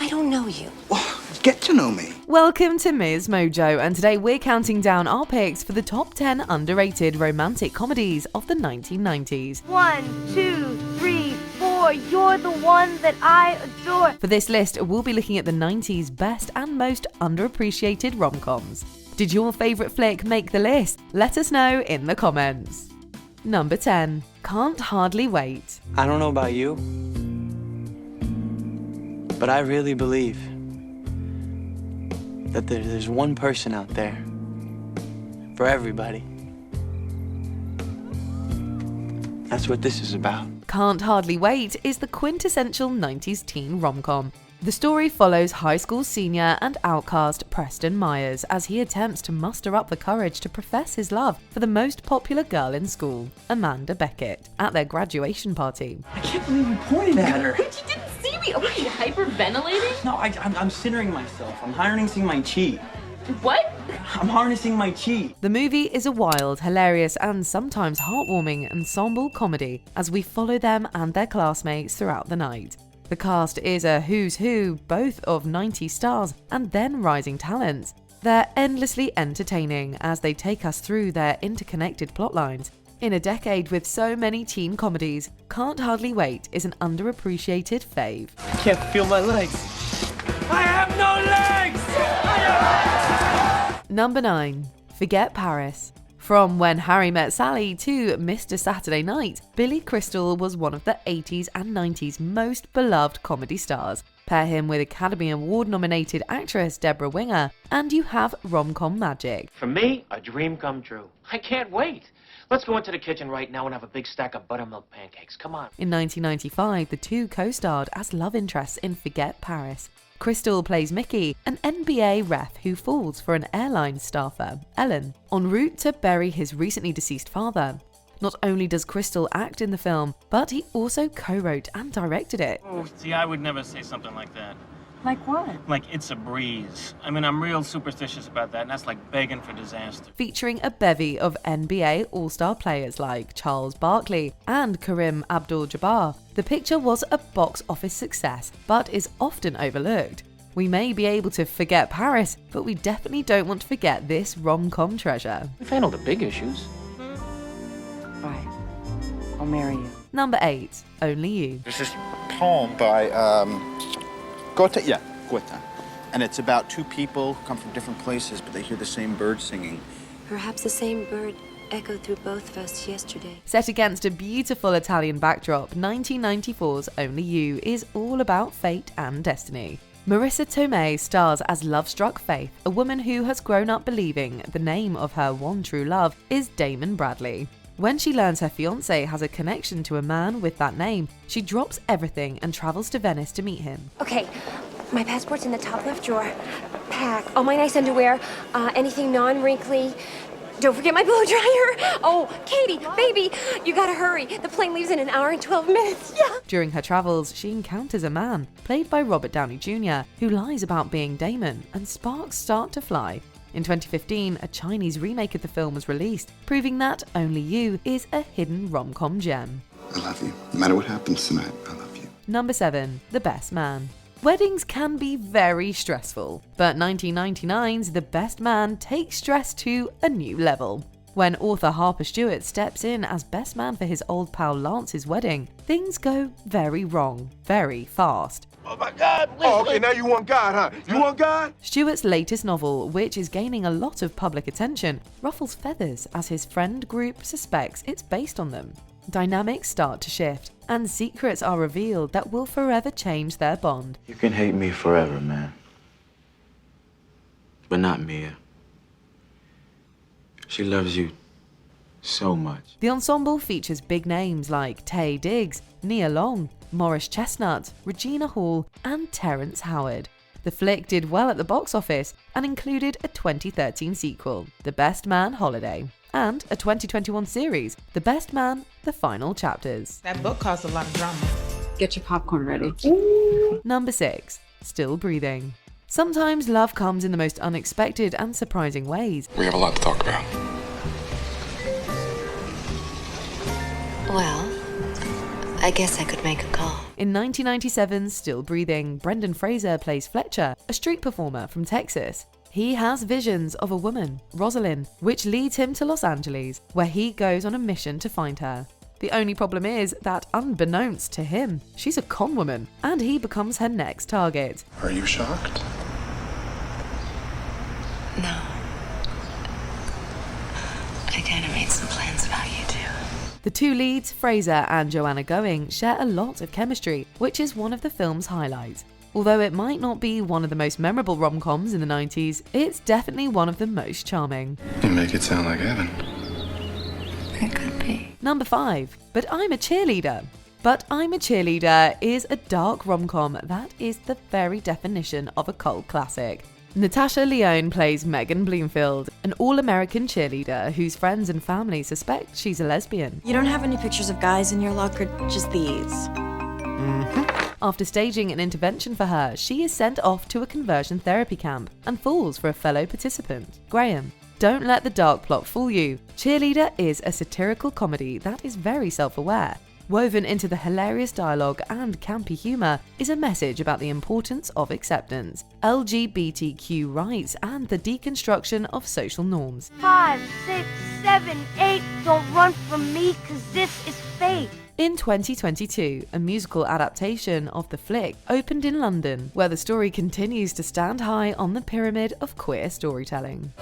I don't know you. Well, get to know me. Welcome to MsMojo, and today we're counting down our picks for the top 10 underrated romantic comedies of the 1990s. 1, 2, 3, 4, you're the one that I adore. For this list, we'll be looking at the 90s best and most underappreciated rom-coms. Did your favourite flick make the list? Let us know in the comments. Number 10. Can't Hardly Wait. I don't know about you, but I really believe that there's one person out there for everybody. That's what this is about. Can't Hardly Wait is the quintessential 90s teen rom-com. The story follows high school senior and outcast Preston Myers as he attempts to muster up the courage to profess his love for the most popular girl in school, Amanda Beckett, at their graduation party. I can't believe you pointed at her. Wait, you didn't see me. Are you hyperventilating? No, I'm centering myself. I'm harnessing my chi. What? I'm harnessing my chi. The movie is a wild, hilarious, and sometimes heartwarming ensemble comedy as we follow them and their classmates throughout the night. The cast is a who's who, both of 90s stars and then rising talents. They're endlessly entertaining as they take us through their interconnected plotlines. In a decade with so many teen comedies, Can't Hardly Wait is an underappreciated fave. I can't feel my legs. I have no legs! Number 9. Forget Paris. From When Harry Met Sally to Mr. Saturday Night, Billy Crystal was one of the 80s and 90s most beloved comedy stars. Pair him with Academy Award-nominated actress Deborah Winger, and you have rom-com magic. For me, a dream come true. I can't wait. Let's go into the kitchen right now and have a big stack of buttermilk pancakes. Come on. In 1995, the two co-starred as love interests in Forget Paris. Crystal plays Mickey, an NBA ref who falls for an airline staffer, Ellen, en route to bury his recently deceased father. Not only does Crystal act in the film, but he also co-wrote and directed it. Oh, see, I would never say something like that. Like what? Like, it's a breeze. I mean, I'm real superstitious about that, and that's like begging for disaster. Featuring a bevy of NBA All-Star players like Charles Barkley and Kareem Abdul-Jabbar, the picture was a box office success, but is often overlooked. We may be able to forget Paris, but we definitely don't want to forget this rom-com treasure. We've handled the big issues. Fine. I'll marry you. Number 8. Only You. This is a poem by Goethe. Yeah, Goethe. And it's about two people who come from different places, but they hear the same bird singing. Perhaps the same bird echoed through both of us yesterday. Set against a beautiful Italian backdrop, 1994's Only You is all about fate and destiny. Marissa Tomei stars as love-struck Faith, a woman who has grown up believing the name of her one true love is Damon Bradley. When she learns her fiancé has a connection to a man with that name, she drops everything and travels to Venice to meet him. Okay, my passport's in the top left drawer. Pack all my nice underwear, anything non-wrinkly. Don't forget my blow dryer. Oh, Katie, baby, you gotta hurry. The plane leaves in an hour and 12 minutes. Yeah. During her travels, she encounters a man, played by Robert Downey Jr., who lies about being Damon, and sparks start to fly. In 2015, a Chinese remake of the film was released, proving that Only You is a hidden rom-com gem. I love you. No matter what happens tonight, I love you. Number 7. The Best Man. Weddings can be very stressful, but 1999's The Best Man takes stress to a new level. When author Harper Stewart steps in as best man for his old pal Lance's wedding, things go very wrong, very fast. Oh my God! Oh, okay, now you want God, huh? You want God? Stewart's latest novel, which is gaining a lot of public attention, ruffles feathers as his friend group suspects it's based on them. Dynamics start to shift, and secrets are revealed that will forever change their bond. You can hate me forever, man. But not Mia. She loves you so much. The ensemble features big names like Taye Diggs, Nia Long, Morris Chestnut, Regina Hall, and Terrence Howard. The flick did well at the box office and included a 2013 sequel, The Best Man Holiday, and a 2021 series, The Best Man, The Final Chapters. That book caused a lot of drama. Get your popcorn ready. Number 6. Still Breathing. Sometimes love comes in the most unexpected and surprising ways. We have a lot to talk about. Well, I guess I could make a call. In 1997's Still Breathing, Brendan Fraser plays Fletcher, a street performer from Texas. He has visions of a woman, Rosalind, which leads him to Los Angeles, where he goes on a mission to find her. The only problem is that, unbeknownst to him, she's a con woman, and he becomes her next target. Are you shocked? No. I kind of made some plans about you too. The two leads, Fraser and Joanna Going, share a lot of chemistry, which is one of the film's highlights. Although it might not be one of the most memorable rom-coms in the 90s, it's definitely one of the most charming. You make it sound like heaven. It could be. Number 5. But I'm a Cheerleader. But I'm a Cheerleader is a dark rom-com that is the very definition of a cult classic. Natasha Lyonne plays Megan Bloomfield, an all-American cheerleader whose friends and family suspect she's a lesbian. You don't have any pictures of guys in your locker, just these. After staging an intervention for her, she is sent off to a conversion therapy camp and falls for a fellow participant, Graham. Don't let the dark plot fool you. Cheerleader is a satirical comedy that is very self-aware. Woven into the hilarious dialogue and campy humour is a message about the importance of acceptance, LGBTQ rights, and the deconstruction of social norms. 5, 6, 7, 8, don't run from me, 'cause this is fate. In 2022, a musical adaptation of the flick opened in London, where the story continues to stand high on the pyramid of queer storytelling.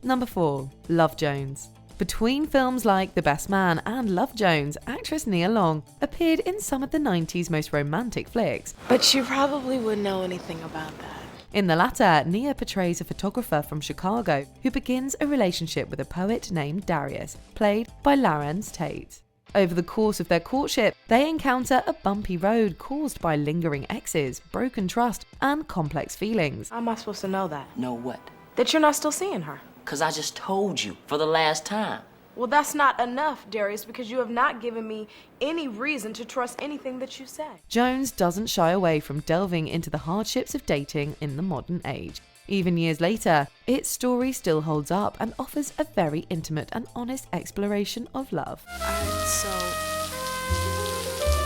Number 4. Love Jones. Between films like The Best Man and Love Jones, actress Nia Long appeared in some of the 90s most romantic flicks. But you probably wouldn't know anything about that. In the latter, Nia portrays a photographer from Chicago who begins a relationship with a poet named Darius, played by Larenz Tate. Over the course of their courtship, they encounter a bumpy road caused by lingering exes, broken trust, and complex feelings. How am I supposed to know that? Know what? That you're not still seeing her. 'Cause I just told you for the last time. Well, that's not enough, Darius, because you have not given me any reason to trust anything that you say. Jones doesn't shy away from delving into the hardships of dating in the modern age. Even years later, its story still holds up and offers a very intimate and honest exploration of love. Alright, so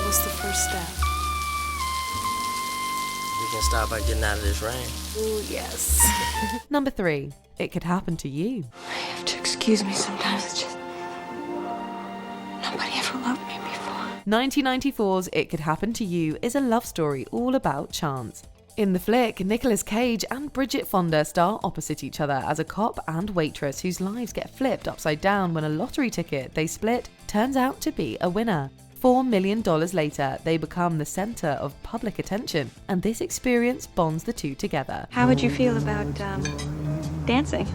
what's the first step? We can start by getting out of this rain. Ooh, yes. Number 3. It Could Happen to You. I have to excuse me sometimes. It's just nobody ever loved me before. 1994's It Could Happen to You is a love story all about chance. In the flick, Nicolas Cage and Bridget Fonda star opposite each other as a cop and waitress whose lives get flipped upside down when a lottery ticket they split turns out to be a winner. $4 million later, they become the center of public attention, and this experience bonds the two together. How would you feel about dancing?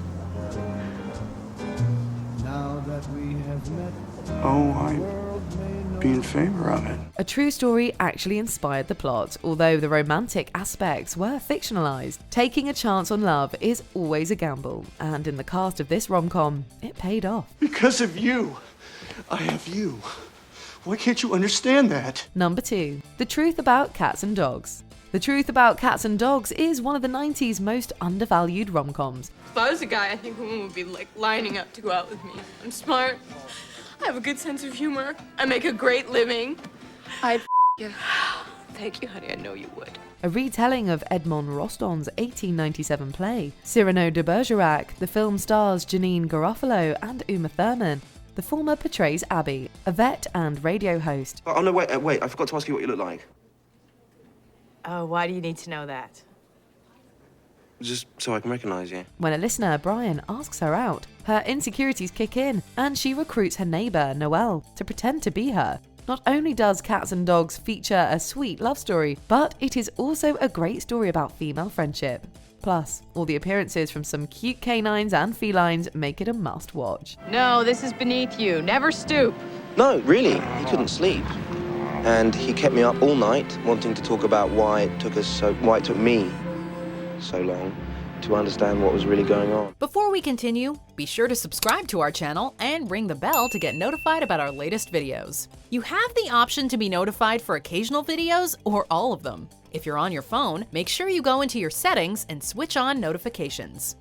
Oh, I'd be in favor of it. A true story actually inspired the plot, although the romantic aspects were fictionalized. Taking a chance on love is always a gamble, and in the cast of this rom-com, it paid off. Because of you, I have you. Why can't you understand that? Number 2. The Truth About Cats and Dogs. The Truth About Cats and Dogs is one of the 90s most undervalued rom-coms. If I was a guy, I think women would be like lining up to go out with me. I'm smart. I have a good sense of humor. I make a great living. I'd you. Thank you, honey. I know you would. A retelling of Edmond Rostand's 1897 play. Cyrano de Bergerac, the film stars Janine Garofalo and Uma Thurman. The former portrays Abby, a vet and radio host. Oh, no, wait, I forgot to ask you what you look like. Oh, why do you need to know that? Just so I can recognize you. When a listener, Brian, asks her out, her insecurities kick in, and she recruits her neighbour, Noelle, to pretend to be her. Not only does Cats and Dogs feature a sweet love story, but it is also a great story about female friendship. Plus, all the appearances from some cute canines and felines make it a must-watch. No, this is beneath you. Never stoop. No, really, he couldn't sleep. And he kept me up all night wanting to talk about why it took me so long to understand what was really going on. Before we continue, be sure to subscribe to our channel and ring the bell to get notified about our latest videos. You have the option to be notified for occasional videos or all of them. If you're on your phone, make sure you go into your settings and switch on notifications.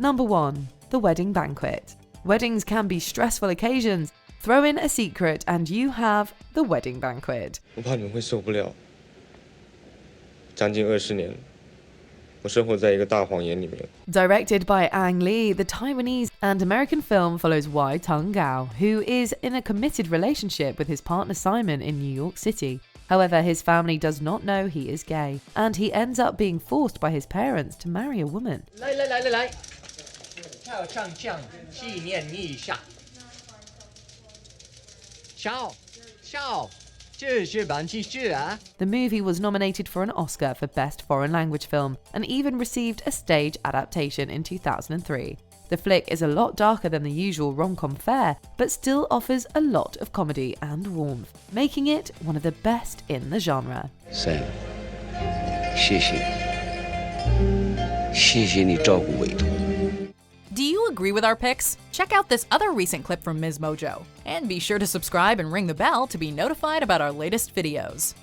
Number 1. The Wedding Banquet. Weddings can be stressful occasions. Throw in a secret and you have the wedding banquet. 我怕你们会受不了。将近20年，我生活在一个大谎言里面。 Directed by Ang Lee, the Taiwanese and American film follows Wai Tung Gao, who is in a committed relationship with his partner Simon in New York City. However, his family does not know he is gay, and he ends up being forced by his parents to marry a woman. 来，跳上将纪念一下。笑，这是板骑士啊。 The movie was nominated for an Oscar for Best Foreign Language Film and even received a stage adaptation in 2003. The flick is a lot darker than the usual rom-com fare, but still offers a lot of comedy and warmth, making it one of the best in the genre. Sam, 谢谢你照顾委托。 Do you agree with our picks? Check out this other recent clip from MsMojo. And be sure to subscribe and ring the bell to be notified about our latest videos.